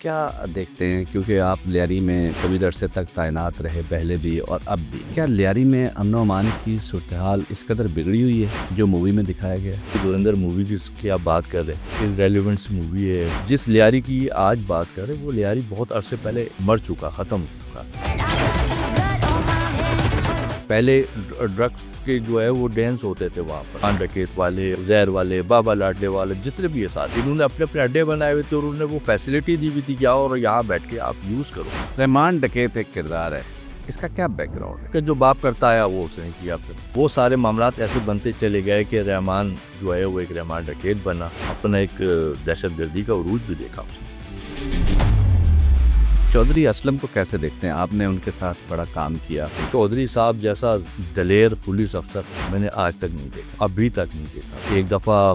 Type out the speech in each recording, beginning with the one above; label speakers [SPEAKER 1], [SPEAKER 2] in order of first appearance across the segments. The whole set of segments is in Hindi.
[SPEAKER 1] क्या देखते हैं क्योंकि आप लियारी में कभी अरसे तक तैनात रहे पहले भी और अब भी, क्या लियारी में अमन अमान की सूरत-ए-हाल इस कदर बिगड़ी हुई है जो मूवी में दिखाया गया है?
[SPEAKER 2] धुरंधर मूवी जिसकी आप बात कर रहे हैं इररेलेवेंट मूवी है। जिस लियारी की आज बात कर रहे हैं वो लियारी बहुत अरसे पहले मर चुका, खत्म हो चुका। पहले ड्रग्स के जो है वो डांस होते थे वहाँ पर, खान डकैत वाले, उजैर वाले, बाबा लाडले वाले, जितने भी है साथ, इन्होंने अपने अपने अड्डे बनाए हुए थे और उन्होंने वो फैसिलिटी दी हुई थी कि आओ और यहाँ बैठ के आप यूज करो।
[SPEAKER 1] रहमान डकैत एक किरदार है, इसका क्या बैकग्राउंड है?
[SPEAKER 2] कि जो बाप करता है वो उसने किया, फिर वो सारे मामलात ऐसे बनते चले गए कि रहमान जो है वो एक रहमान डकैत बना, अपना एक दहशतगर्दी का उरूज भी देखा उसने।
[SPEAKER 1] चौधरी असलम को कैसे देखते हैं? आपने उनके साथ बड़ा काम किया।
[SPEAKER 2] चौधरी साहब जैसा दलेर पुलिस अफसर मैंने आज तक नहीं देखा, अभी तक नहीं देखा। एक दफ़ा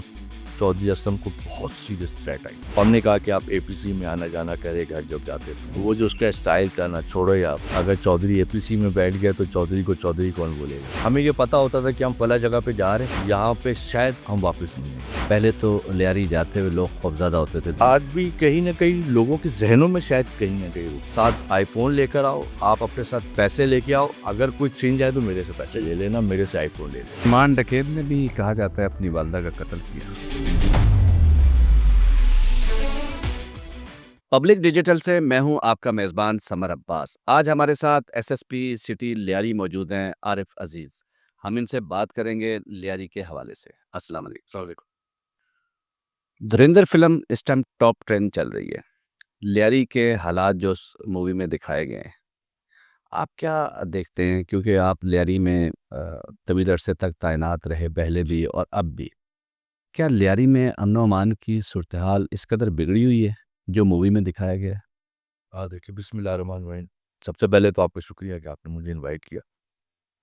[SPEAKER 2] चौधरी असलम को बहुत सीरियस थ्रेट आई, हमने कहा कि आप एपीसी में आना जाना करे घर जब जाते थे। वो जो उसका स्टाइल करना छोड़ो यार, अगर चौधरी एपीसी में बैठ गया तो चौधरी को चौधरी कौन बोलेगा। हमें ये पता होता था कि हम फला जगह पे जा रहे हैं, यहाँ पे शायद हम वापस नहीं आए।
[SPEAKER 1] पहले तो लियारी जाते हुए लोग खौफज़दा होते थे,
[SPEAKER 2] आज भी कहीं ना कहीं लोगों के जहनों में शायद कहीं ना कहीं साथ आईफोन लेकर आओ, आप अपने साथ पैसे लेके आओ, अगर कोई छीन जाए तो मेरे से पैसे ले लेना, मेरे से आईफोन ले लेना।
[SPEAKER 1] रहमान डकैत ने भी कहा जाता है अपनी वालदा का कत्ल किया। पब्लिक डिजिटल से मैं हूं आपका मेज़बान समर अब्बास। आज हमारे साथ एसएसपी सिटी लियारी मौजूद हैं, आरिफ अजीज। हम इनसे बात करेंगे लियारी के हवाले से। अस्सलाम वालेकुम। धुरंधर फिल्म इस टाइम टॉप ट्रेंड चल रही है। लियारी के हालात जो उस मूवी में दिखाए गए हैं, आप क्या देखते हैं क्योंकि आप लियारी में तवील अरसे तक तैनात रहे पहले भी और अब भी, क्या लियारी में अमन अमान की सूरत हाल इस कदर बिगड़ी हुई है जो मूवी में दिखाया गया है?
[SPEAKER 2] हाँ देखिए, बिस्मिल्लाहिर्रहमानिर्रहीम। सबसे पहले तो आपका शुक्रिया कि आपने मुझे इनवाइट किया।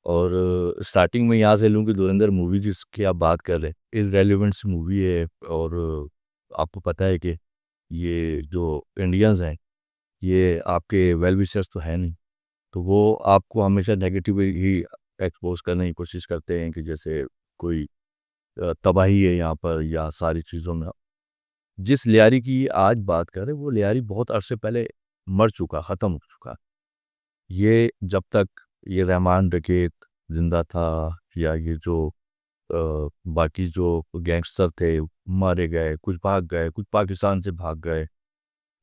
[SPEAKER 2] और स्टार्टिंग में यहाँ से लूँ कि धुरंधर मूवी जिसकी आप बात कर रहे हैं इररेलेवेंट मूवी है। और आपको पता है कि ये जो इंडियंस हैं ये आपके वेल विशर्स तो है नहीं, तो वो आपको हमेशा नेगेटिव ही एक्सपोज करने की कोशिश करते हैं कि जैसे कोई तबाही है यहाँ पर या सारी चीज़ों में। जिस लियारी की आज बात करें वो लियारी बहुत अरसे पहले मर चुका, ख़त्म हो चुका। ये जब तक ये रहमान डकैत जिंदा था या ये जो बाकी जो गैंगस्टर थे मारे गए, कुछ भाग गए, कुछ पाकिस्तान से भाग गए,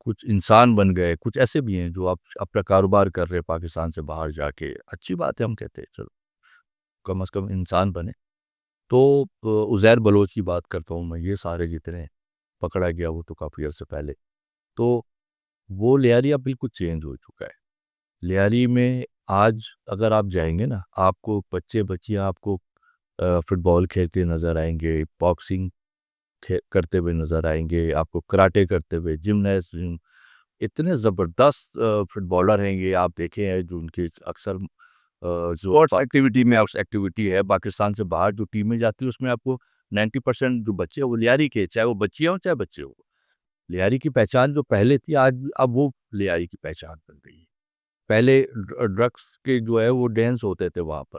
[SPEAKER 2] कुछ इंसान बन गए, कुछ ऐसे भी हैं जो आप अपना कारोबार कर रहे हैं पाकिस्तान से बाहर जाके। अच्छी बात है, हम कहते हैं चलो कम से कम इंसान बने। तो उज़ैर बलोच की बात करता हूँ मैं, ये सारे जितने पकड़ा गया वो तो काफ़ी अर्से पहले। तो वो लियारी अब बिल्कुल चेंज हो चुका है। लियारी में आज अगर आप जाएंगे ना, आपको बच्चे बच्चियाँ आपको फुटबॉल खेलते नज़र आएंगे, बॉक्सिंग करते हुए नज़र आएंगे, आपको कराटे करते हुए, जिम्नास्टिक, इतने ज़बरदस्त फुटबॉलर हैं ये आप देखे हैं जो उनके अक्सर जो
[SPEAKER 1] स्पोर्ट्स एक्टिविटी में
[SPEAKER 2] एक्टिविटी है पाकिस्तान से बाहर जो टीमें जाती है उसमें आपको 90% जो बच्चे हैं वो लियारी के, चाहे वो बच्चियाँ हो चाहे बच्चे हो। लियारी की पहचान जो पहले थी आज अब वो लियारी की पहचान बन गई है। पहले ड्रग्स के जो है वो डांस होते थे वहाँ पर,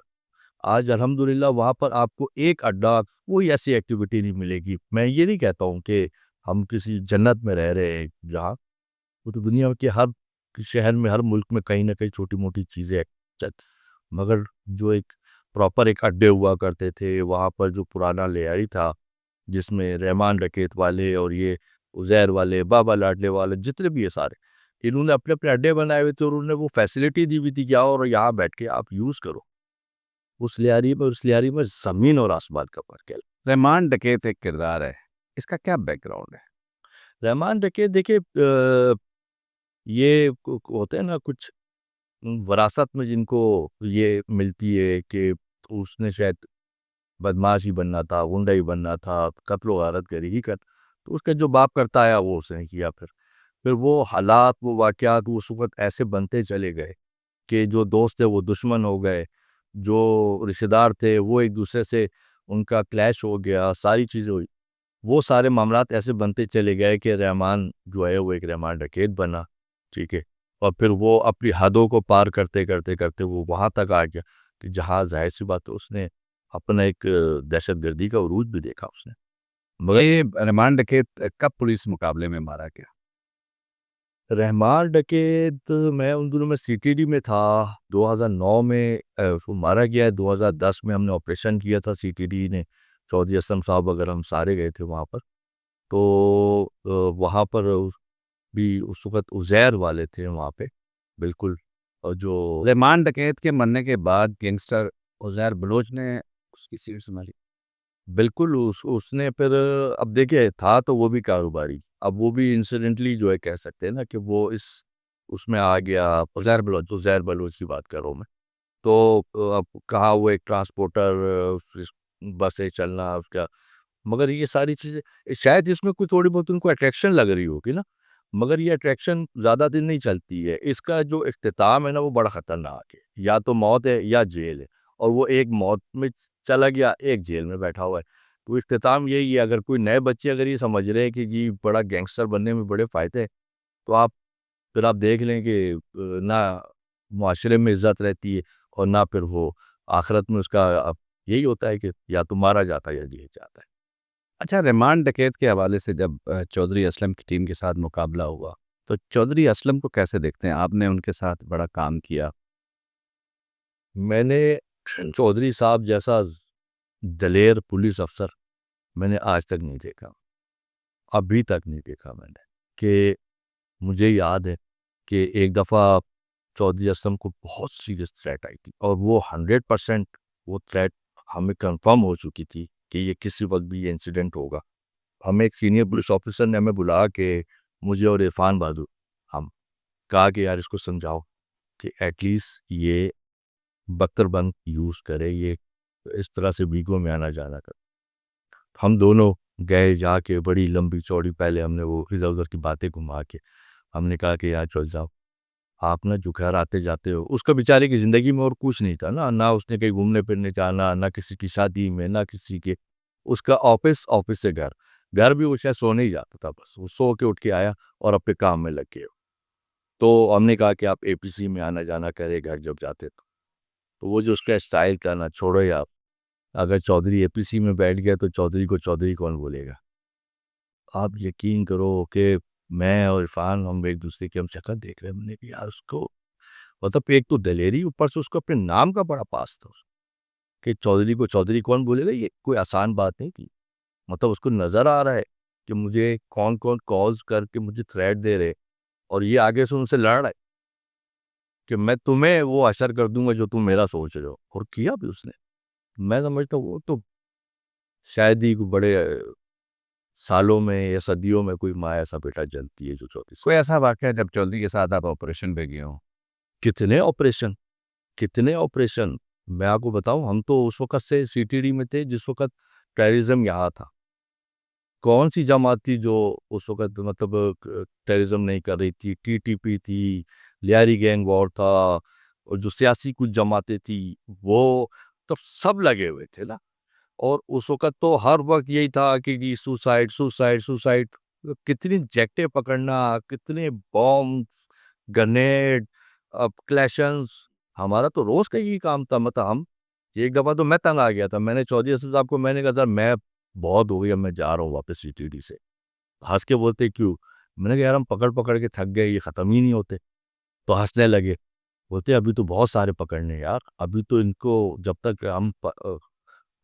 [SPEAKER 2] आज अल्हम्दुलिल्लाह वहाँ पर आपको एक अड्डा कोई ऐसी एक्टिविटी नहीं मिलेगी। मैं ये नहीं कहता हूँ कि हम किसी जन्नत में रह रहे हैं जहाँ, वो तो दुनिया के हर शहर में हर मुल्क में कहीं ना कहीं छोटी मोटी चीज़ें हैं। मगर जो एक प्रॉपर एक अड्डे हुआ करते थे वहाँ पर, जो पुराना लियारी था जिसमें रहमान डकैत वाले और ये उज़ैर वाले, बाबा लाडले वाले, जितने भी है सारे, इन्होंने अपने अपने अड्डे बनाए हुए थे और उन्होंने वो फैसिलिटी दी हुई थी कि आओ और यहाँ बैठ के आप यूज़ करो। उस लियारी में ज़मीन और आसमान का फ़र्क है।
[SPEAKER 1] रहमान डकैत एक किरदार है, इसका क्या बैकग्राउंड है?
[SPEAKER 2] रहमान डकैत देखिए, ये होते हैं ना कुछ वरासत में जिनको ये मिलती है कि उसने शायद बदमाश ही बनना था, गुंडा ही बनना था, कत्ल गारत करी ही कर, तो उसका जो बाप करता आया वो उसने किया। फिर वो हालात, वो वाक़यात उस वक़्त ऐसे बनते चले गए कि जो दोस्त थे वो दुश्मन हो गए, जो रिश्तेदार थे वो एक दूसरे से उनका क्लैश हो गया, सारी चीज़ें हुई। वो सारे मामलात ऐसे बनते चले गए कि रहमान जो है वो एक रहमान डकैत बना, ठीक है? और फिर वो अपनी हदों को पार करते, करते, करते वो वहाँ तक आ गया कि जहाँ ज़ाहिर-सी बात है उसने अपना एक दहशतगर्दी का उरूज भी देखा उसने। मगर
[SPEAKER 1] ये रहमान डकैत कब पुलिस मुकाबले में मारा गया?
[SPEAKER 2] रहमान डकैत मैं उन दिनों में सीटीडी में था। 2009 में उसको मारा गया है। 2010 में हमने ऑपरेशन किया था सीटीडी ने, चौधरी असलम साहब वगैरह हम सारे गए थे वहाँ पर। तो वहाँ पर भी उस वक़्त उज़ैर वाले थे वहाँ पे, बिल्कुल। और जो
[SPEAKER 1] रहमान डकैत के मरने के बाद गैंगस्टर उज़ैर बलोच ने उसकी सीट संभाली।
[SPEAKER 2] बिल्कुल उसने फिर, अब देखिए था तो वो भी कारोबारी, अब वो भी इंसिडेंटली जो है कह सकते हैं ना कि वो इस उसमें आ गया।
[SPEAKER 1] उज़ैर बलोच।
[SPEAKER 2] उज़ैर बलोच की बात कर रहा हूँ मैं। तो अब कहा वो एक ट्रांसपोर्टर, बसें चलना उसका, मगर ये सारी चीज़ें शायद इसमें कोई थोड़ी बहुत उनको अट्रैक्शन लग रही होगी ना, मगर ये अट्रैक्शन ज़्यादा दिन नहीं चलती है। इसका जो इख्तिताम है ना वो बड़ा ख़तरनाक है, या तो मौत है या जेल है, और वो एक मौत में चला गया, एक जेल में बैठा हुआ है। तो इख्तिताम यही है। अगर कोई नए बच्चे अगर ये समझ रहे हैं कि जी बड़ा गैंगस्टर बनने में बड़े फ़ायदे हैं, तो फिर आप देख लें कि ना मुआशरे में इज़्ज़त रहती है, और ना फिर वो आखिरत में उसका यही होता है कि या तो मारा जाता है या जेल जाता है।
[SPEAKER 1] अच्छा, रहमान डकैत के हवाले से जब चौधरी असलम की टीम के साथ मुकाबला हुआ, तो चौधरी असलम को कैसे देखते हैं? आपने उनके साथ बड़ा काम किया।
[SPEAKER 2] मैंने चौधरी साहब जैसा दलेर पुलिस अफ़सर मैंने आज तक नहीं देखा, अभी तक नहीं देखा मैंने। कि मुझे याद है कि एक दफ़ा चौधरी असलम को बहुत सीरियस थ्रेट आई थी, और वो 100% वो थ्रेट हमें कंफर्म हो चुकी थी कि ये किसी वक़्त भी ये इंसिडेंट होगा। हमें एक सीनियर पुलिस ऑफ़िसर ने हमें बुला के, मुझे और इरफ़ान बहादुर, हम कहा कि यार इसको समझाओ कि एटलीस्ट ये बख्तरबंद यूज़ करे, ये इस तरह से वीगो में आना-जाना करे। हम दोनों गए, जाके बड़ी लंबी-चौड़ी पहले हमने वो इधर-उधर की बातें घुमा के, हमने कहा कि यार चौधरी साहब, आप ना जो घर आते-जाते हो, उसका बेचारे की ज़िंदगी में और कुछ नहीं था ना, ना उसने कहीं घूमने-फिरने जाना, ना किसी की शादी में, ना किसी के, उसका ऑफ़िस, ऑफ़िस से घर। घर भी वो शायद सोने ही जाता था बस, वो सो के उठ के आया और अपने काम में लग गए। तो हमने कहा कि आप एपीसी में आना-जाना करें घर जब जाते तो। तो वो जो उसका स्टाइल था ना, छोड़ो ही आप। अगर चौधरी एपीसी में बैठ गया तो चौधरी को चौधरी कौन बोलेगा? आप यकीन करो कि मैं और इरफान हम एक दूसरे की हम शक्ल देख रहे हैं, हमने कि यार उसको, मतलब एक तो दलेरी, ऊपर से उसको अपने नाम का बड़ा पास था कि चौधरी को चौधरी कौन बोलेगा, ये कोई आसान बात नहीं थी। मतलब उसको नज़र आ रहा है कि मुझे कौन-कौन कॉल्स करके मुझे थ्रेट दे रहे, और ये आगे से उनसे लड़ रहा है कि मैं तुम्हें वो असर कर दूँगा जो तुम मेरा सोच रहे हो, और किया भी उसने। मैं समझता हूँ वो तो शायद ही कोई बड़े सालों में या सदियों में कोई माँ ऐसा बेटा जनती है जो 34 साल।
[SPEAKER 1] कोई ऐसा वाक़या जब चौधरी के साथ आप ऑपरेशन पे गए हों?
[SPEAKER 2] कितने ऑपरेशन, कितने ऑपरेशन! मैं आपको बताऊँ, हम तो उस वक़्त से सीटीडी में थे जिस वक़्त टेररिज़्म यहाँ था। कौन-सी जमात थी जो उस वक़्त मतलब टेररिज़्म नहीं कर रही थी? टीटीपी थी, लियारी गैंग वॉर था, और जो सियासी कुछ जमातें थी, वो तब सब लगे हुए थे ना। और उस वक़्त तो हर वक़्त यही था कि जी सुसाइड, सुसाइड, सुसाइड। कितनी जैकेटें पकड़ना, कितने बॉम्ब, ग्रेनेड, क्लैशंस, हमारा तो रोज़ का यही काम था। मतलब हम, एक दफ़ा तो मैं तंग आ गया था। मैंने चौधरी असद साहब को मैंने कहा, सर मैं बहुत हो गई, अब मैं जा रहा हूँ वापस सीटीडी से। हँस के बोलते, क्यों? मैंने कहा यार हम पकड़-पकड़ के थक गए, ये ख़त्म ही नहीं होते। तो हँसने लगे। बोलते अभी तो बहुत सारे पकड़ने हैं यार, अभी तो इनको जब तक हम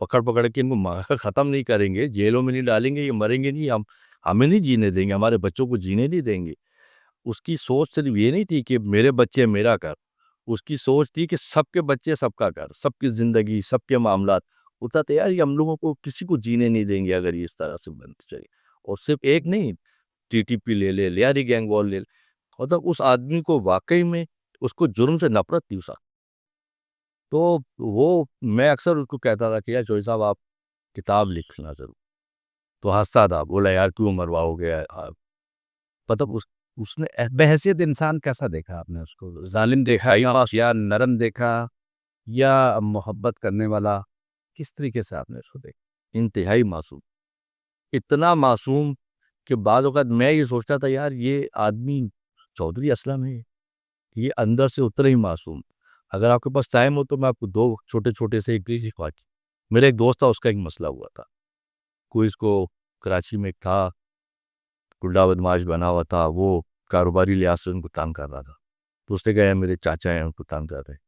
[SPEAKER 2] पकड़-पकड़ के इनको मार ख़त्म नहीं करेंगे, जेलों में नहीं डालेंगे, ये मरेंगे नहीं, हम हमें नहीं जीने देंगे, हमारे बच्चों को जीने नहीं देंगे। उसकी सोच सिर्फ़ ये नहीं थी कि मेरे बच्चे मेरा घर, उसकी सोच थी कि सबके बच्चे सबका घर, सबकी ज़िंदगी, सबके मामलात। होता था यार ये हम लोगों को किसी को जीने नहीं देंगे अगर ये इस तरह से बनते चले। और सिर्फ़ एक नहीं, टीटीपी ले ले, लियारी गैंग वॉर ले ले, मतलब उस आदमी को वाक़ई में उसको जुर्म से नफ़रत थी उस। तो वो मैं अक्सर उसको कहता था कि यार जोई साहब आप किताब लिखना ज़रूर। तो हँसता था, बोला यार क्यों मरवाओगे मतलब उसने
[SPEAKER 1] बहैसियत इंसान कैसा देखा आपने उसको? ज़ालिम देखा या नरम देखा या मोहब्बत करने वाला? किस तरीके से आपने उसको देखा?
[SPEAKER 2] इंतहाई मासूम, इतना मासूम कि बाद औक़ात मैं ये सोचता था यार ये आदमी चौधरी असलम है, ये अंदर से उतना ही मासूम। अगर आपके पास टाइम हो तो मैं आपको 2 छोटे-छोटे से एक वाक़या, मेरा एक दोस्त था उसका एक मसला हुआ था। कोई इसको कराची में था, गुंडा बदमाश बना हुआ था वो, कारोबारी लिहाज से उनको तंग कर रहा था। तो उसने कहा, मेरे चाचा हैं, उनको तंग कर रहे हैं।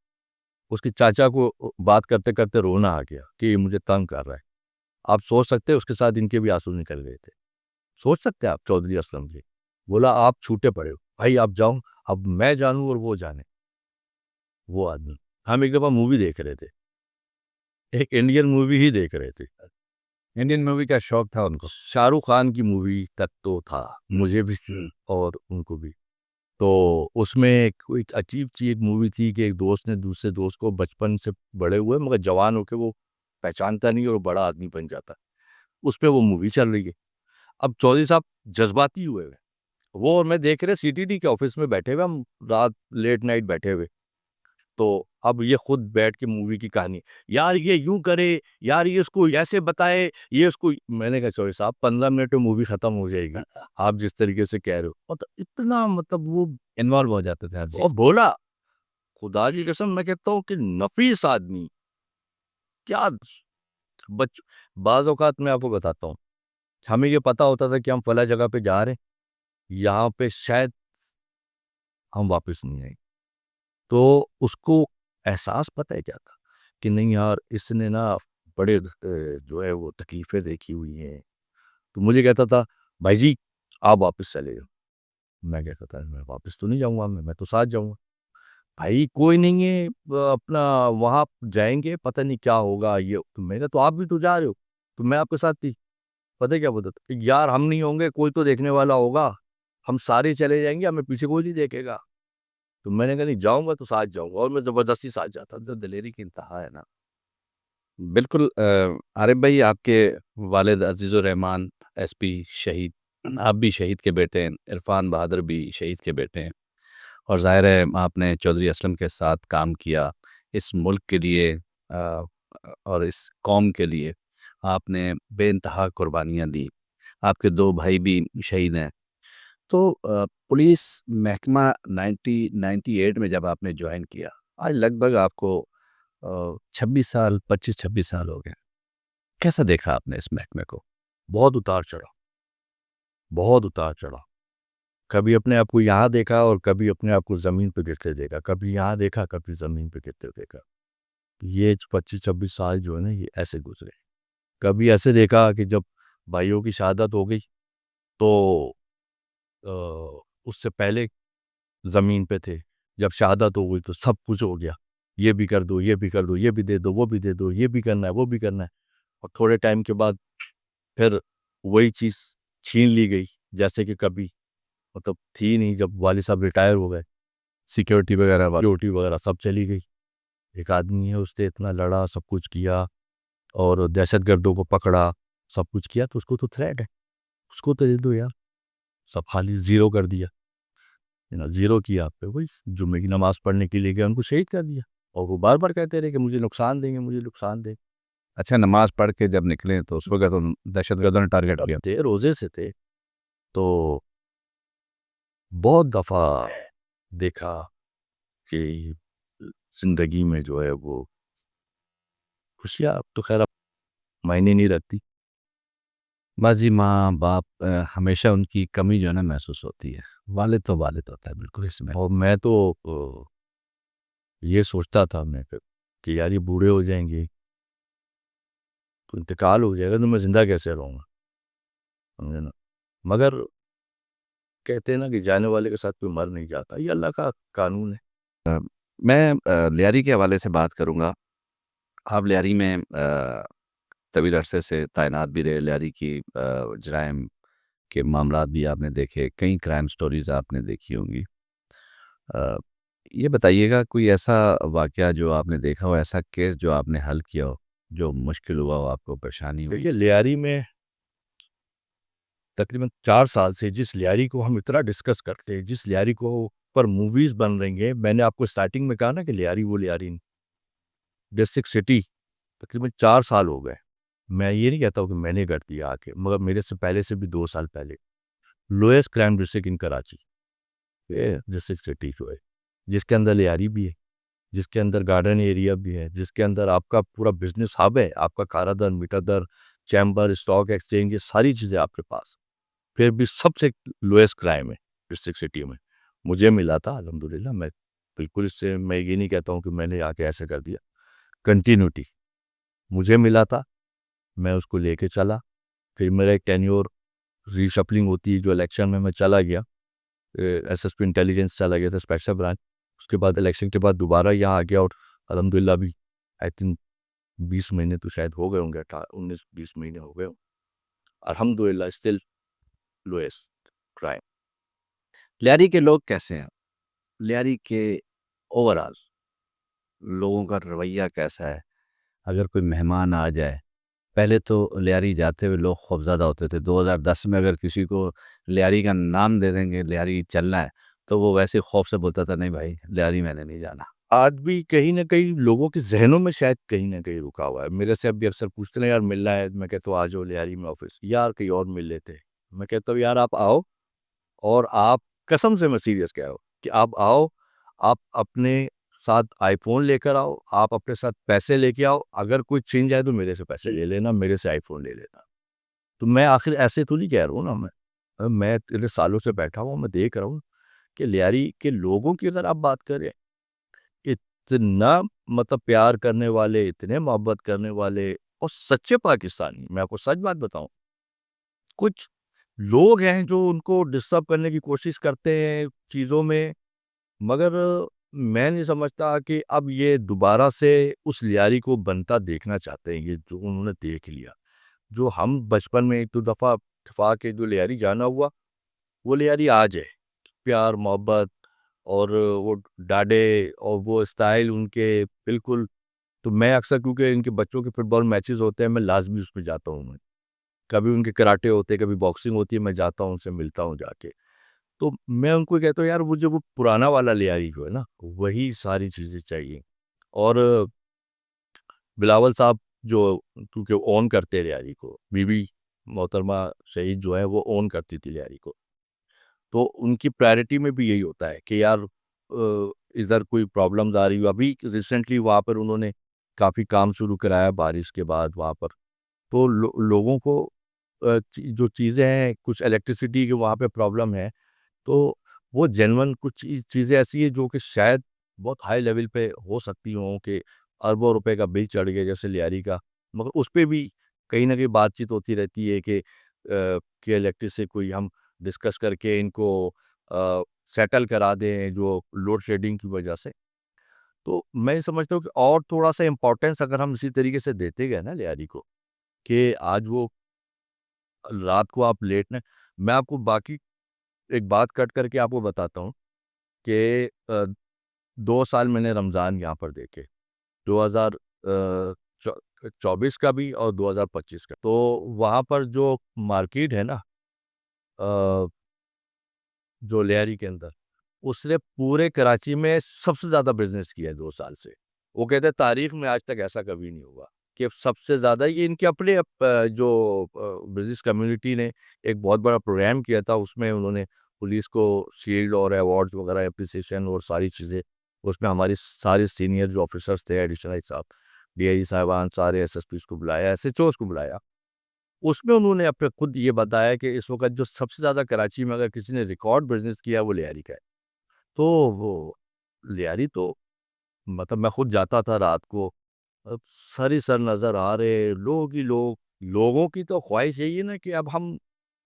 [SPEAKER 2] उसके चाचा को बात करते करते रोना आ गया कि ये मुझे तंग कर रहा है। आप सोच सकते हैं उसके साथ इनके भी आंसू निकल गए थे। सोच सकते हैं आप चौधरी असलम जी। बोला, आप छूटे पड़े हो भाई, आप जाओ, अब मैं जानूं और वो जाने। वो आदमी, हम एक दफा मूवी देख रहे थे, एक इंडियन मूवी ही देख रहे थे।
[SPEAKER 1] इंडियन मूवी का शौक था उनको।
[SPEAKER 2] शाहरुख खान की मूवी तक तो था, मुझे भी और उनको भी। तो उसमें एक अजीब सी एक मूवी थी कि एक दोस्त ने दूसरे दोस्त को, बचपन से बड़े हुए मगर जवान होके वो पहचानता नहीं और वो बड़ा आदमी बन जाता। उस पे वो मूवी चल रही है। अब चौधरी साहब जज्बाती हुए हुए, वो और मैं देख रहे सीटीडी के ऑफिस में बैठे हुए, हम रात लेट नाइट बैठे हुए। तो अब ये खुद बैठ के मूवी की कहानी, यार ये यूं करे, यार ये इसको ऐसे बताए, ये इसको। मैंने कहा, चौधरी साहब 15 मिनट में मूवी खत्म हो जाएगी, आप जिस तरीके से कह रहे हो। मतलब इतना, मतलब वो
[SPEAKER 1] इन्वॉल्व हो जाते थे हर
[SPEAKER 2] और
[SPEAKER 1] चीज।
[SPEAKER 2] बोला, खुदा की कसम मैं कहता हूँ कि नफीस आदमी। क्या बच बाज औकात मैं आपको बताता हूँ, हमें ये पता होता था कि हम फला जगह पे जा रहे हैं, यहाँ पे शायद हम वापस नहीं आएंगे। तो उसको एहसास पता है क्या था कि नहीं यार, इसने ना बड़े जो है वो तकलीफें देखी हुई हैं। तो मुझे कहता था, भाई जी आप वापस चले जाओ। मैं कहता था, मैं वापस तो नहीं जाऊंगा, मैं तो साथ जाऊंगा। भाई कोई नहीं है, अपना वहां जाएंगे, पता नहीं क्या होगा। ये तो मैंने, तो आप भी तो जा रहे हो, तो मैं आपके साथ थी। पता है क्या बोलता था, यार हम नहीं होंगे, कोई तो देखने वाला होगा, हम सारे चले जाएंगे, हमें पीछे कोई नहीं देखेगा। तो मैंने कहा, नहीं जाऊंगा तो साथ जाऊंगा, और मैं जबरदस्ती साथ जाता था।
[SPEAKER 1] जो दिलेरी की इंतहा है ना। बिल्कुल आरिफ भाई, आपके वालिद अजीज़ुर रहमान एसपी शहीद, आप भी शहीद के बेटे हैं, इरफान बहादुर भी शहीद के बेटे हैं। और ज़ाहिर है आपने चौधरी असलम के साथ काम किया इस मुल्क के लिए, और इस कौम के लिए आपने बेइंतहा कुर्बानियाँ दी। आपके दो भाई भी शहीद हैं। तो पुलिस महकमा 1998 में जब आपने ज्वाइन किया, आज लगभग आपको 26 साल, 25-26 साल हो गए। कैसा देखा आपने इस महकमे को?
[SPEAKER 2] बहुत उतार चढ़ा, बहुत उतार चढ़ा। कभी अपने आप को यहाँ देखा और कभी अपने आप को जमीन पे गिरते देखा, कभी यहाँ देखा, कभी जमीन पे गिरते देखा। ये 25-26 साल जो है ना, ये ऐसे गुजरे। कभी ऐसे देखा कि जब भाइयों की शहादत हो गई, तो उससे पहले जमीन पे थे। जब शहादत हो गई तो सब कुछ हो गया, ये भी कर दो, ये भी कर दो, ये भी दे दो, वो भी दे दो, ये भी करना है, वो भी करना है। और थोड़े टाइम के बाद फिर वही चीज़ छीन ली गई, जैसे कि कभी मतलब थी नहीं। जब वालिद साहब रिटायर हो गए,
[SPEAKER 1] सिक्योरिटी वगैरह वाला?
[SPEAKER 2] सिक्योरिटी वगैरह सब चली गई। एक आदमी है, उसने इतना लड़ा, सब कुछ किया, और दहशतगर्दों को पकड़ा, सब कुछ किया, तो उसको तो थ्रेट है, उसको तो दे दो यार। सब खाली ज़ीरो कर दिया, ज़ीरो किया। आप पे वही जुम्मे की नमाज़ पढ़ने के लिए गए, उनको शहीद कर दिया। और वो बार बार कहते रहे कि मुझे नुकसान देंगे, मुझे नुकसान देंगे।
[SPEAKER 1] अच्छा, नमाज पढ़ के जब निकले तो उस वक्त तो दहशतगर्दों ने टारगेट
[SPEAKER 2] अब
[SPEAKER 1] किया?
[SPEAKER 2] थे, रोज़े से थे। तो बहुत दफ़ा देखा कि ज़िंदगी में जो है वो खुशियाँ अब तो खैर अब मायने नहीं रखती।
[SPEAKER 1] बस जी, माँ बाप हमेशा उनकी कमी जो है ना महसूस होती है। वालिद तो वालिद होता है, बिल्कुल इसमें।
[SPEAKER 2] और मैं तो ये सोचता था मैं फिर कि यार ये बूढ़े हो जाएंगे, तो इंतकाल हो जाएगा, तो मैं ज़िंदा कैसे रहूँगा, समझे ना। मगर कहते हैं ना कि जाने वाले के साथ कोई मर नहीं जाता, ये अल्लाह का कानून है।
[SPEAKER 1] मैं लियारी के हवाले से बात करूँगा। आप लियारी में तवील अरसे से तैनात भी रहे। लियारी की जराइम के मामलात भी आपने देखे, कई क्राइम स्टोरीज़ आपने देखी होंगी। अ, ये बताइएगा, कोई ऐसा वाक़या जो आपने देखा हो, ऐसा केस जो आपने हल किया हो, जो मुश्किल हुआ हो, आपको परेशानी हुई?
[SPEAKER 2] देखिए, लियारी में तकरीबन 4 साल से जिस लियारी को हम इतना डिस्कस करते हैं, जिस लियारी को पर मूवीज़ बन रही हैं, मैंने आपको स्टार्टिंग में कहा ना कि लियारी वो लियारी नहीं। डिस्ट्रिक्ट सिटी तकरीबन 4 साल हो गए। मैं ये नहीं कहता हूँ कि मैंने कर दिया आके, मगर मेरे से पहले से भी 2 साल पहले lowest crime district in Karachi, ये डिस्ट्रिक्ट सिटी जो है, जिसके अंदर लियारी भी है, जिसके अंदर गार्डन एरिया भी है, जिसके अंदर आपका पूरा बिजनेस हब है, आपका कारा दर, मीठा दर, चैम्बर, स्टॉक एक्सचेंज, ये सारी चीज़ें आपके पास, फिर भी सबसे लोएस्ट क्राइम है डिस्ट्रिक्ट सिटी में। मुझे मिला था अल्हम्दुलिल्लाह, मैं बिल्कुल इससे मैं ये नहीं कहता हूँ कि मैंने आके ऐसे कर दिया। कंटिन्यूटी मुझे मिला था, मैं उसको लेके चला, फिर मेरा एक टेन्योर रीशफलिंग होती है जो इलेक्शन में मैं चला गया, एसएसपी इंटेलिजेंस चला गया था स्पेशल ब्रांच। उसके बाद इलेक्शन के बाद दोबारा यहाँ आ गया और अल्हम्दुलिल्लाह अभी आई थिंक 20 महीने तो शायद हो गए होंगे, 19-20 महीने हो गए हों। अल्हम्दुलिल्लाह स्टिल लोएस्ट क्राइम।
[SPEAKER 1] लियारी के लोग कैसे हैं? लियारी के ओवरऑल लोगों का रवैया कैसा है? अगर कोई मेहमान आ जाए, पहले तो लियारी जाते हुए लोग खौफ़ज़दा होते थे। 2010 में अगर किसी को लियारी का नाम दे देंगे, लियारी चलना है, तो वो वैसे ही खौफ़ से बोलता था, नहीं भाई, लियारी मैंने नहीं जाना।
[SPEAKER 2] आज भी कहीं न कहीं लोगों के ज़हनों में शायद कहीं न कहीं रुका हुआ है। मेरे से अब भी अक्सर पूछते हैं, यार मिलना है, मैं कहता हूँ आ जाओ लियारी में ऑफ़िस, यार कहीं और मिल लेते हैं। मैं कहता हूँ यार आप आओ, और आप कसम से मैं सीरियस कह रहा हूँ कि आप आओ, आप अपने साथ आईफ़ोन लेकर आओ, आप अपने साथ पैसे लेके आओ, अगर कोई छीन जाए तो मेरे से पैसे ले लेना, मेरे से आईफ़ोन ले लेना। तो मैं आखिर ऐसे तो नहीं कह रहा हूँ ना मैं इतने सालों से बैठा हुआ हूँ, मैं देख रहा हूँ कि लियारी के लोगों की अगर आप बात करें, इतना मतलब प्यार करने वाले, इतने मोहब्बत करने वाले और सच्चे पाकिस्तानी, मैं आपको सच बात बताऊँ, कुछ लोग हैं जो उनको डिस्टर्ब करने की कोशिश करते हैं चीज़ों में, मगर मैं नहीं समझता कि अब ये दोबारा से उस लियारी को बनता देखना चाहते हैं, ये जो उन्होंने देख लिया। जो हम बचपन में 1-2 दफ़ा इत्तेफ़ाक के जो लियारी जाना हुआ, वो लियारी आज है। प्यार, मोहब्बत और वो डाडे और वो स्टाइल उनके बिल्कुल। तो मैं अक्सर क्योंकि इनके बच्चों के फुटबॉल मैचेज़ होते हैं, मैं लाज़मी उसमें जाता हूँ मैं। कभी उनके कराटे होते हैं, कभी बॉक्सिंग होती है, मैं जाता हूँ, उनसे मिलता हूँ जाके। तो मैं उनको कहता हूँ यार मुझे वो पुराना वाला लियारी जो है ना, वही सारी चीज़ें चाहिए। और बिलावल साहब जो क्योंकि ओन करते हैं लियारी को, बीवी मोहतरमा शहीद जो है वो ओन करती थी लियारी को। तो उनकी प्रायोरिटी में भी यही होता है कि यार इधर कोई प्रॉब्लम्स आ रही हो। अभी रिसेंटली वहाँ पर उन्होंने काफ़ी काम शुरू कराया बारिश के बाद वहाँ पर। तो लोगों को जो चीज़ें हैं, कुछ इलेक्ट्रिसिटी की वहाँ पे प्रॉब्लम है, तो वो जेन्युइन कुछ चीज़ें ऐसी हैं जो कि शायद बहुत हाई लेवल पे हो सकती हों कि अरबों रुपए का बिल चढ़ गया जैसे लियारी का, मगर उस पे भी कहीं न कहीं बातचीत होती रहती है कि इलेक्ट्रिक से कोई हम डिस्कस करके इनको सेटल करा दें जो लोड शेडिंग की वजह से। तो मैं समझता हूँ कि और थोड़ा-सा इम्पोर्टेंस अगर हम इसी तरीके से देते गए ना लियारी को, कि आज वो रात को आप लेट न मैं आपको बाकी एक बात कट करके आपको बताता हूँ कि 2 साल मैंने रमज़ान यहाँ पर देखे, 2000 चौ 24 का भी और 2025 का। तो वहाँ पर जो मार्केट है ना, अ, जो लियारी के अंदर, उसने पूरे कराची में सबसे ज़्यादा बिज़नेस किया है 2 साल से। वो कहते हैं तारीख़ में आज तक ऐसा कभी नहीं हुआ कि सबसे ज़्यादा ये इनके अपने बिज़नेस कम्युनिटी ने एक बहुत बड़ा प्रोग्राम किया था, उसमें उन्होंने पुलिस को शील्ड और अवार्ड्स वगैरह एप्रिसिएशन और सारी चीज़ें, उसमें हमारी सारे सीनियर जो ऑफ़िसर्स थे, एडिशनल साहब, डीआईजी साहिबान, सारे एसएसपीज़ को बुलाया, एसएचओज़ को बुलाया। उसमें उन्होंने अपने खुद ये बताया कि इस वक़्त जो सबसे ज़्यादा कराची में अगर किसी ने रिकॉर्ड बिज़नेस किया है, वो लियारी का है। तो वो लियारी तो मतलब मैं खुद जाता था रात को, सर ही सर नज़र आ रहे, लोग ही लोग। लोगों की तो ख्वाहिश यही है ना कि अब हम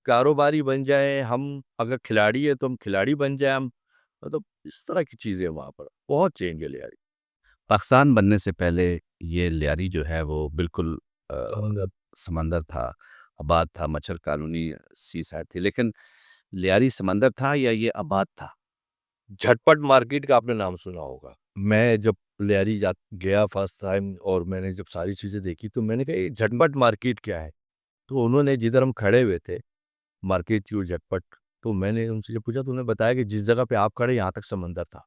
[SPEAKER 2] कारोबारी बन जाएँ, हम अगर खिलाड़ी हैं तो हम खिलाड़ी बन जाएँ हम, मतलब इस तरह की चीज़ें वहाँ पर। बहुत चेंज है लियारी।
[SPEAKER 1] पाकिस्तान बनने से पहले ये लियारी जो है वो बिल्कुल
[SPEAKER 2] समंदर।
[SPEAKER 1] समंदर था, आबाद था, मच्छर कॉलोनी सी साइड थी। लेकिन लियारी समंदर था या ये आबाद था?
[SPEAKER 2] झटपट मार्केट का आपने नाम सुना होगा। मैं जब लियारी जा गया फर्स्ट टाइम और मैंने जब सारी चीज़ें देखी तो मैंने कहा ये झटपट मार्केट क्या है? तो उन्होंने जिधर हम खड़े हुए थे, मार्केट थी वो झटपट, तो मैंने उनसे जब पूछा तो उन्होंने बताया कि जिस जगह पे आप खड़े यहाँ तक समंदर था,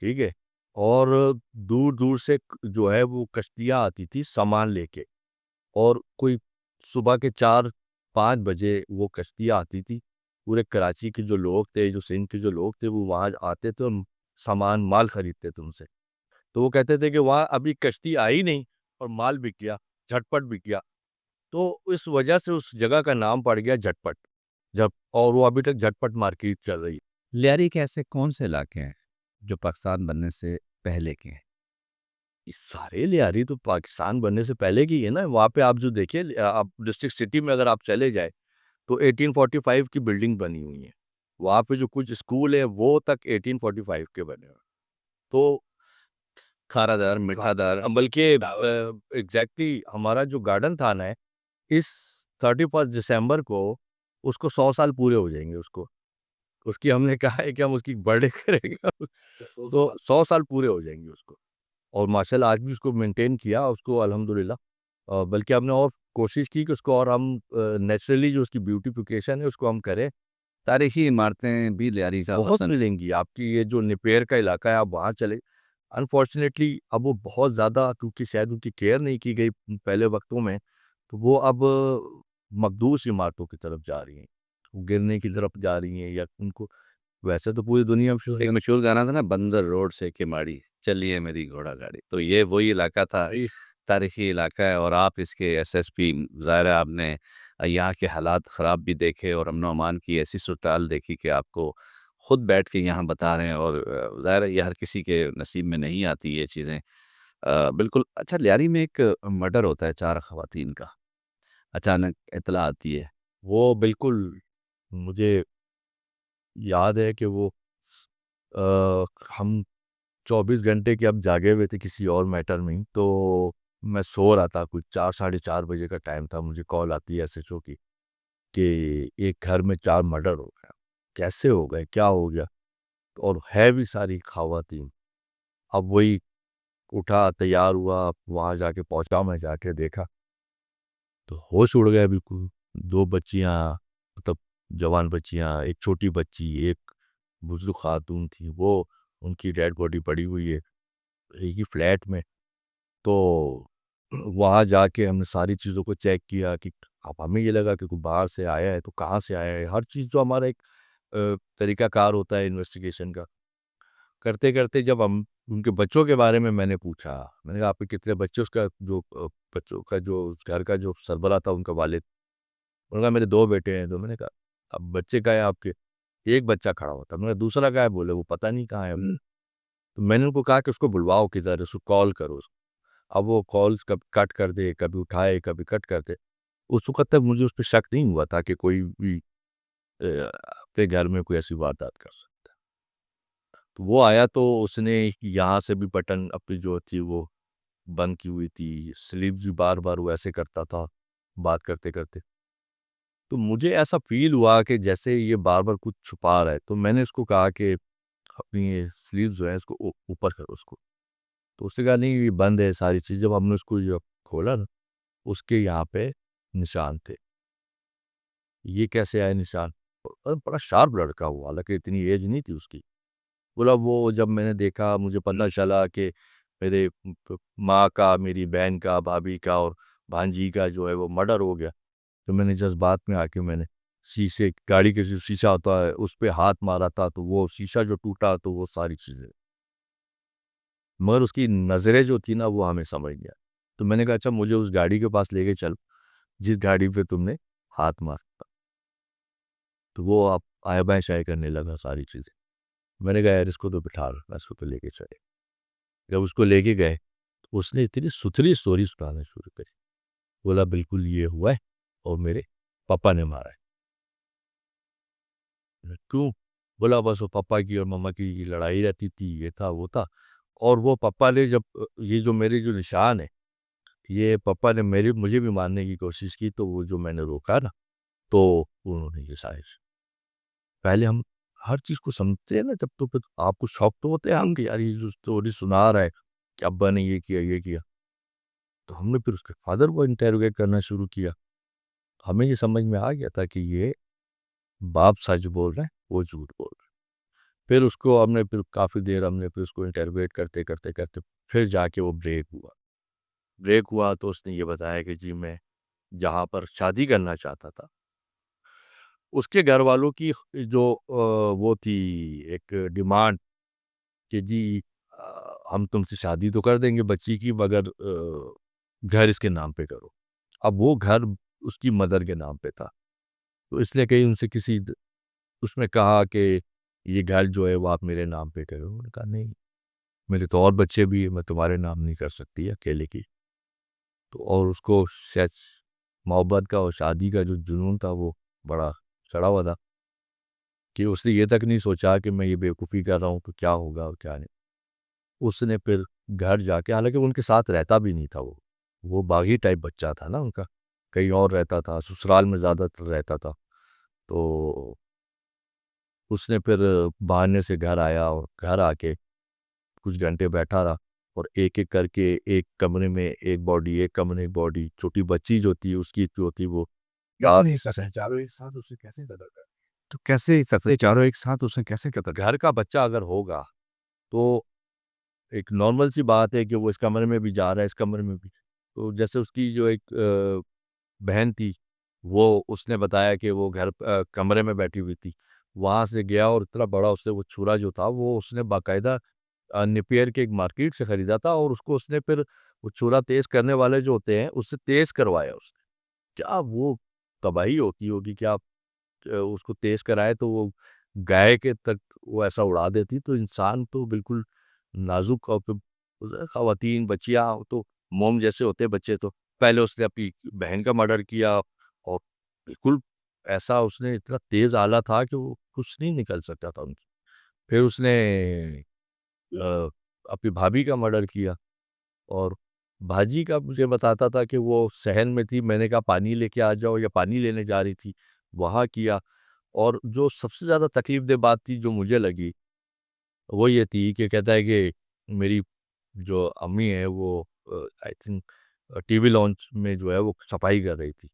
[SPEAKER 2] ठीक है? और दूर-दूर से जो है वो कश्तियाँ आती थी सामान लेके, और कोई सुबह के 4-5 बजे वो कश्तियाँ आती थी। पूरे कराची के जो लोग थे, जो सिंध के जो लोग थे, वो वहाँ आते थे और सामान, माल खरीदते थे उनसे। तो वो कहते थे कि वहाँ अभी कश्ती आई नहीं और माल बिक गया, झटपट बिक गया। तो इस वजह से उस जगह का नाम पड़ गया झटपट। जब और वो अभी तक झटपट मार्केट चल रही है।
[SPEAKER 1] लियारी के ऐसे कौन से इलाके हैं जो पाकिस्तान बनने से पहले के हैं?
[SPEAKER 2] ये सारे लियारी तो पाकिस्तान बनने से पहले की है ना। वहाँ पे आप जो देखिए आप डिस्ट्रिक्ट सिटी में अगर आप चले जाए तो 1845 की बिल्डिंग बनी हुई है। वहाँ पे जो कुछ स्कूल है वो तक 1845 के बने हुए हैं। तो
[SPEAKER 1] खारादार, मिठादार।
[SPEAKER 2] बल्कि एग्जैक्टली हमारा जो गार्डन था ना, इस 31 दिसंबर को उसको 100 साल पूरे हो जाएंगे उसको। उसकी हमने कहा है कि हम उसकी बर्थडे करेंगे तो 100 साल पूरे हो जाएंगे उसको। और माशाल्लाह आज भी उसको मेंटेन किया उसको अल्हम्दुलिल्लाह। बल्कि हमने और कोशिश की कि उसको और हम नेचुरली जो उसकी ब्यूटिफिकेशन है उसको हम करें।
[SPEAKER 1] तारीखी इमारतें भी लियारी का
[SPEAKER 2] बहुत
[SPEAKER 1] हुस्न।
[SPEAKER 2] मिलेंगी आपकी, ये जो निपेर का इलाका है आप वहाँ चले। अनफॉर्चुनेटली अब वो बहुत ज़्यादा, क्योंकि शायद उनकी केयर नहीं की गई पहले वक्तों में, तो वो अब मखदूस इमारतों की तरफ जा रही हैं, वो गिरने की तरफ जा रही हैं, या उनको वैसे तो पूरी दुनिया में
[SPEAKER 1] एक मशहूर गाना था ना, बंदर रोड से केमाड़ी, चलिए मेरी घोड़ा गाड़ी। तो ये वही इलाका था, तारीखी इलाका है। और आप इसके एसएसपी, ज़ाहिर है आपने यहाँ के हालात ख़राब भी देखे और अमन अमान की ऐसी सूरत-हाल देखी कि आपको खुद बैठ के यहाँ बता रहे हैं। और ज़ाहिर है ये हर किसी के नसीब में नहीं आती ये चीज़ें। बिल्कुल। अच्छा, लियारी में एक मर्डर होता है 4 ख़वातीन का, अचानक इत्तला आती है।
[SPEAKER 2] वो बिल्कुल मुझे याद है कि वो हम 24 घंटे के अब जागे हुए थे किसी और मैटर में ही, तो मैं सो रहा था, कुछ 4 साढ़े 4 बजे का टाइम था, मुझे कॉल आती है एसएचओ की कि एक घर में 4 मर्डर हो गया। कैसे हो गए? क्या हो गया? और है भी सारी ख़वातीन। अब वही उठा, तैयार हुआ, वहाँ जाके पहुँचा, मैं जाके देखा, तो होश उड़ गया बिल्कुल। 2 बच्चियाँ, मतलब जवान बच्चियाँ, एक छोटी बच्ची, एक बुज़ुर्ग ख़ातून थी, वो उनकी डेड बॉडी पड़ी हुई है एक ही फ्लैट में। तो वहाँ जाके हमने सारी चीज़ों को चेक किया कि अब हमें ये लगा कि कोई बाहर से आया है, तो कहाँ से आया है? हर चीज़ जो हमारा एक तरीक़ाकार होता है इन्वेस्टिगेशन का। करते-करते जब हम उनके बच्चों के बारे में मैंने पूछा, मैंने कहा आपके कितने बच्चे? उसका जो बच्चों का जो उस घर का जो सरबराह था उनका वालिद, उन्होंने कहा मेरे 2 बेटे हैं। तो मैंने कहा अब बच्चे कहाँ हैं आपके? एक बच्चा खड़ा हुआ था। मैंने कहा दूसरा कहाँ है? बोले वो पता नहीं कहाँ है अभी। तो मैंने उनको कहा कि उसको बुलवाओ किधर है, उसको कॉल करो उसको। अब वो कॉल्स कभी कट कर दे, कभी उठाए, कभी कट कर दे। उस वक़्त तक मुझे उस पे शक नहीं हुआ था कि कोई भी अपने घर में कोई ऐसी वारदात कर सकता है। तो वो आया तो उसने यहाँ से भी बटन अपनी जो थी वो बंद की हुई थी, स्लीव्स भी बार-बार वो ऐसे करता था, बात करते-करते। तो मुझे ऐसा फ़ील हुआ कि जैसे ये बार-बार कुछ छुपा रहा है, तो मैंने उसको कहा कि अपनी ये स्लीव्स जो है इसको ऊपर करो उसको। तो उसने कहा नहीं ये बंद है सारी चीज़। जब हमने उसको ये खोला ना, उसके यहाँ पे निशान थे। ये कैसे आए निशान? बड़ा शार्प लड़का हुआ, हालाँकि इतनी एज नहीं थी उसकी। बोला वो जब मैंने देखा मुझे पता चला कि मेरे माँ का, मेरी बहन का, भाभी का और भांजी का जो है वो मर्डर हो गया। तो मैंने जज़्बात में आके मैंने शीशे, गाड़ी का जो शीशा होता है उस पे हाथ मारा था, तो वो शीशा जो टूटा तो वो सारी चीज़ें। मगर उसकी नज़रें जो थी ना वो हमें समझ गया। तो मैंने कहा अच्छा मुझे उस गाड़ी के पास लेके चल, जिस गाड़ी पे तुमने हाथ मारा था। तो वो आप आया-बाया-शाया करने लगा सारी चीज़ें। मैंने कहा यार इसको तो बिठा लो, इसको तो लेके चले। जब उसको लेके गए, तो उसने इतनी सुथरी स्टोरी सुनाना शुरू करी। बोला बिल्कुल ये हुआ है और मेरे पापा ने मारा है। मैंने, क्यों? बोला बस वो पापा की और मम्मा की लड़ाई रहती थी, ये था, वो था। और वो पापा ने जब ये जो मेरे जो निशान है, ये पापा ने मेरी मुझे भी मारने की कोशिश की, तो वो जो मैंने रोका ना, तो उन्होंने ये साजिश। पहले हम हर चीज़ को समझते हैं ना जब, तो फिर आपको शौक तो होते हैं हम कि यार ये जो स्टोरी सुना रहा है कि अब्बा ने ये किया, ये किया। तो हमने फिर उसके फादर को इंटेरोगेट करना शुरू किया। हमें ये समझ में आ गया था कि ये बाप सच बोल रहे हैं, वो झूठ बोल रहे हैं। फिर उसको हमने फिर काफ़ी देर हमने फिर उसको इंटेरोगेट करते फिर जाके वो ब्रेक हुआ। ब्रेक हुआ तो उसने ये बताया कि जी मैं जहाँ पर शादी करना चाहता था, उसके घरवालों की जो वो थी एक डिमांड कि जी हम तुमसे शादी तो कर देंगे बच्ची की, मगर घर इसके नाम पे करो। अब वो घर उसकी मदर के नाम पे था। तो इसलिए कहीं उनसे किसी उसमें कहा कि ये घर जो है वो आप मेरे नाम पे करो। उन्होंने कहा नहीं, मेरे तो और बच्चे भी हैं, मैं तुम्हारे नाम नहीं कर सकती अकेले की। तो और उसको शायद मोहब्बत का और शादी का जो जुनून था वो बड़ा चढ़ा हुआ था कि उसने ये तक नहीं सोचा कि मैं ये बेवकूफ़ी कर रहा हूँ तो क्या होगा और क्या नहीं। उसने फिर घर जाके, हालाँकि वो उनके साथ रहता भी नहीं था वो बागी टाइप बच्चा था ना उनका, कहीं और रहता था, ससुराल में ज़्यादातर रहता था। तो उसने फिर बहाने से घर आया और घर आके कुछ घंटे बैठा रहा और एक-एक करके एक कमरे में एक बॉडी, एक कमरे में एक बॉडी, छोटी बच्ची जो थी उसकी जो थी वो याद नहीं सके चारों एक साथ उसे कैसे कत्ल कर,
[SPEAKER 1] तो कैसे ससुर चारों एक साथ उसने कैसे कत्ल
[SPEAKER 2] घर का बच्चा अगर होगा तो एक नॉर्मल सी बात है कि वो इस कमरे में भी जा रहा है, इस कमरे में भी। तो जैसे उसकी जो एक बहन थी, वो उसने बताया कि वो कमरे में बैठी हुई थी। वहाँ से गया और इतना बड़ा उससे वो छुरा जो था वो उसने बाकायदा नेपियर के एक मार्केट से खरीदा था और उसको उसने फिर वो छुरा तेज़ करने वाले जो होते हैं, उससे तेज़ करवाया उसने। क्या वो तबाही होती होगी कि आप उसको तेज़ कराएँ तो वो गाय के तक वो ऐसा उड़ा देती, तो इंसान तो बिल्कुल नाज़ुक और फिर ख़वातीन, बच्चियाँ तो मोम जैसे होते हैं बच्चे तो। पहले उसने अपनी बहन का मर्डर किया और बिल्कुल ऐसा उसने इतना तेज़ आला था कि वो कुछ नहीं निकल सकता था उनकी। फिर उसने अपनी भाभी का मर्डर किया और भाजी का मुझे बताता था कि वो सहन में थी, मैंने कहा पानी लेके आ जाओ या पानी लेने जा रही थी, वहाँ किया। और जो सबसे ज़्यादा तकलीफ़देह बात थी जो मुझे लगी, वो ये थी कि कहता है कि मेरी जो अम्मी है वो आई थिंक टीवी लॉन्च में जो है वो सफाई कर रही थी।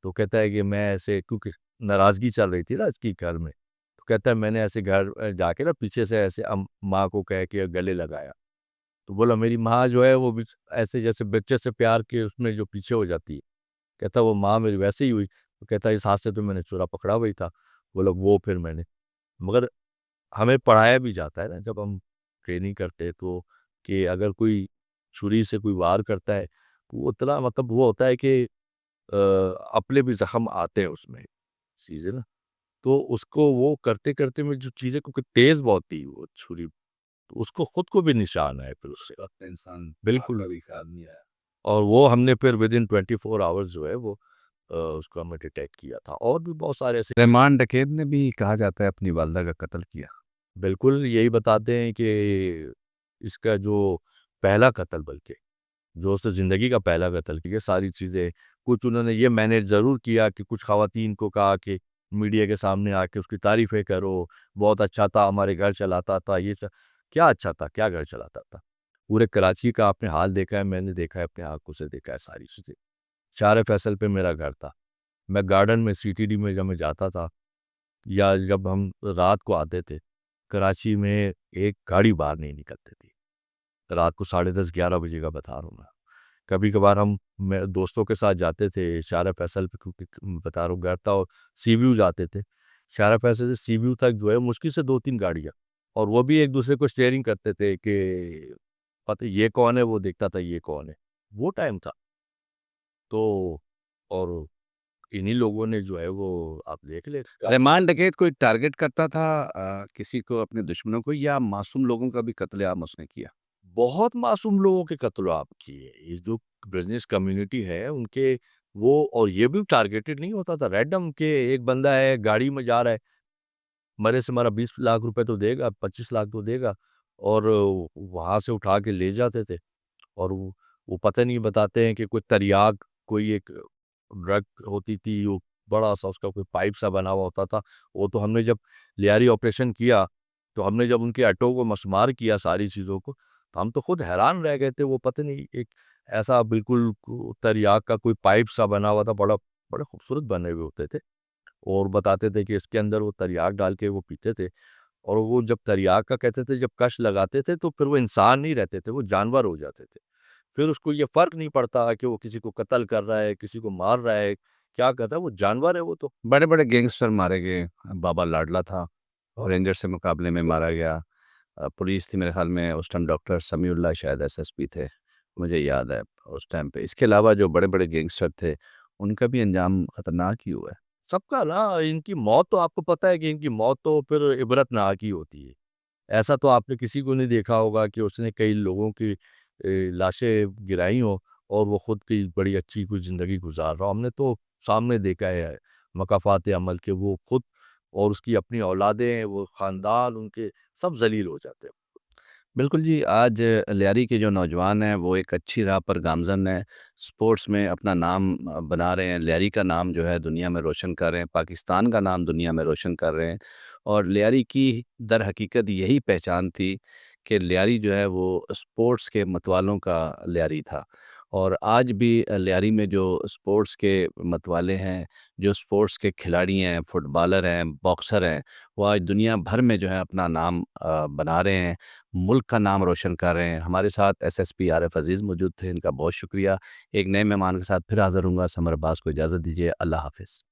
[SPEAKER 2] तो कहता है कि मैं ऐसे क्योंकि नाराज़गी चल रही थी ना इसकी घर में, तो कहता है मैंने ऐसे घर जाके ना पीछे से ऐसे माँ को कह के गले लगाया। तो बोला मेरी माँ जो है वो भी ऐसे जैसे बच्चे से प्यार के उसमें जो पीछे हो जाती है। कहता वो माँ मेरी वैसे ही हुई। तो कहता इस हाथ से तो मैंने छुरा पकड़ा हुआ ही था। बोला वो फिर मैंने मगर हमें पढ़ाया भी जाता है ना जब हम ट्रेनिंग करते हैं तो कि अगर कोई छुरी से कोई वार करता है, तो वो इतना मतलब वो होता है कि अपने भी ज़ख्म आते हैं उसमें, चीज़ें ना। तो उसको वो करते-करते में जो चीज़ें क्योंकि तेज़ बहुत थी वो छुरी, तो उसको खुद को भी निशान आए फिर उससे।
[SPEAKER 1] इंसान
[SPEAKER 2] बिल्कुल।
[SPEAKER 1] का भी ख्याल नहीं आया।
[SPEAKER 2] और वो हमने फिर विदिन 24 आवर्स जो है वो उसको हमने डिटेक्ट किया था और भी बहुत सारे ऐसे
[SPEAKER 1] रहमान डकैत ने भी कहा जाता है अपनी वालदा का कत्ल किया।
[SPEAKER 2] बिल्कुल यही बताते हैं कि इसका जो पहला कत्ल बल्कि जो उसने ज़िंदगी का पहला कत्ल किया, सारी चीज़ें कुछ उन्होंने ये मैनेज ज़रूर किया कि कुछ ख़वातीन को कहा कि मीडिया के सामने आके उसकी तारीफ़ें करो, बहुत अच्छा था, हमारे घर चलाता था, ये स क्या अच्छा था, क्या घर चलाता था? पूरे कराची का आपने हाल देखा है, मैंने देखा है, अपनी आँखों से देखा है सारी चीज़ें। चार फैसल पे मेरा घर था। मैं गार्डन में सीटीडी में जब मैं जाता था या जब हम रात को आते थे, कराची में एक गाड़ी बाहर नहीं निकलती थी। रात को 10:30-11 बजे का बता रहा हूँ मैं। कभी-कभार हम मैं दोस्तों के साथ जाते थे शारा फैसल पे क्योंकि बता रहा हूँ घर था और सीव्यू जाते थे। शारा फैसल से सीव्यू तक जो है मुश्किल से 2-3 गाड़ियाँ और वो भी एक-दूसरे को स्टीयरिंग करते थे कि पता ये कौन है? वो देखता था ये कौन है? वो टाइम था। तो और इन्हीं लोगों ने जो है वो आप देख ले
[SPEAKER 1] रहमान डकैत कोई टारगेट करता था किसी को अपने दुश्मनों को या मासूम लोगों का भी कत्लेआम उसने किया?
[SPEAKER 2] बहुत मासूम लोगों के कत्ल आप किए। ये जो बिज़नेस कम्युनिटी है उनके वो और ये भी टारगेटेड नहीं होता था रैंडम के एक बंदा है गाड़ी में जा रहा है, मरे से मरा 20 लाख रुपए तो देगा, 25 लाख तो देगा और वहाँ से उठा के ले जाते थे और वो पता नहीं बताते हैं कि कोई तरियाक कोई एक ड्रग होती थी, वो बड़ा-सा उसका कोई पाइप सा बना हुआ होता था। वो तो हमने जब लियारी ऑपरेशन किया, तो हमने जब उनके अड्डों को मसमार किया सारी चीज़ों को, तो हम तो खुद हैरान रह गए थे। वो पता नहीं एक ऐसा बिल्कुल तरियाक का कोई पाइप सा बना हुआ था, बड़े खूबसूरत बने हुए होते थे और बताते थे कि इसके अंदर वो तरियाक डाल के वो पीते थे और वो जब तरियाक का कहते थे जब कश लगाते थे, तो फिर वो इंसान नहीं रहते थे, वो जानवर हो जाते थे। फिर उसको ये फ़र्क नहीं पड़ता कि वो किसी को कत्ल कर रहा है, किसी को मार रहा है, क्या कर रहा है, वो जानवर है वो तो।
[SPEAKER 1] बड़े-बड़े गैंगस्टर मारे गए, बाबा लाडला था, रेंजर्स के मुकाबले में मारा गया। पुलिस थी मेरे ख़्याल में उस टाइम डॉक्टर समीउल्लाह शायद एसएसपी थे, मुझे याद है उस टाइम पे। इसके अलावा जो बड़े-बड़े गैंगस्टर थे, उनका भी अंजाम खतरनाक ही हुआ है।
[SPEAKER 2] सबका ना इनकी मौत तो आपको पता है कि इनकी मौत तो फिर इबरतनाक ही होती है। ऐसा तो आपने किसी को नहीं देखा होगा कि उसने कई लोगों की लाशें गिराई हों और वो खुद की बड़ी अच्छी कोई ज़िंदगी गुज़ार रहा हो। हमने तो सामने देखा है मकाफ़ात अमल के वो खुद और उसकी अपनी औलादें, वो ख़ानदान उनके सब ज़लील हो जाते हैं।
[SPEAKER 1] बिल्कुल जी, आज लियारी के जो नौजवान हैं वो एक अच्छी राह पर गामज़न हैं, स्पोर्ट्स में अपना नाम बना रहे हैं। लियारी का नाम जो है दुनिया में रोशन कर रहे हैं, पाकिस्तान का नाम दुनिया में रोशन कर रहे हैं। और लियारी की दर हकीकत यही पहचान थी कि लियारी जो है वो स्पोर्ट्स के मतवालों का लियारी था। और आज भी लियारी में जो स्पोर्ट्स के मतवाले हैं, जो स्पोर्ट्स के खिलाड़ी हैं, फुटबॉलर हैं, बॉक्सर हैं, वो आज दुनिया भर में जो है अपना नाम बना रहे हैं, मुल्क का नाम रोशन कर रहे हैं। हमारे साथ एसएसपी आरिफ अज़ीज़ मौजूद थे, इनका बहुत शुक्रिया। एक नए मेहमान के साथ फिर हाज़िर होऊँगा, समर अब्बास को इजाज़त दीजिए। अल्लाह हाफ़िज़।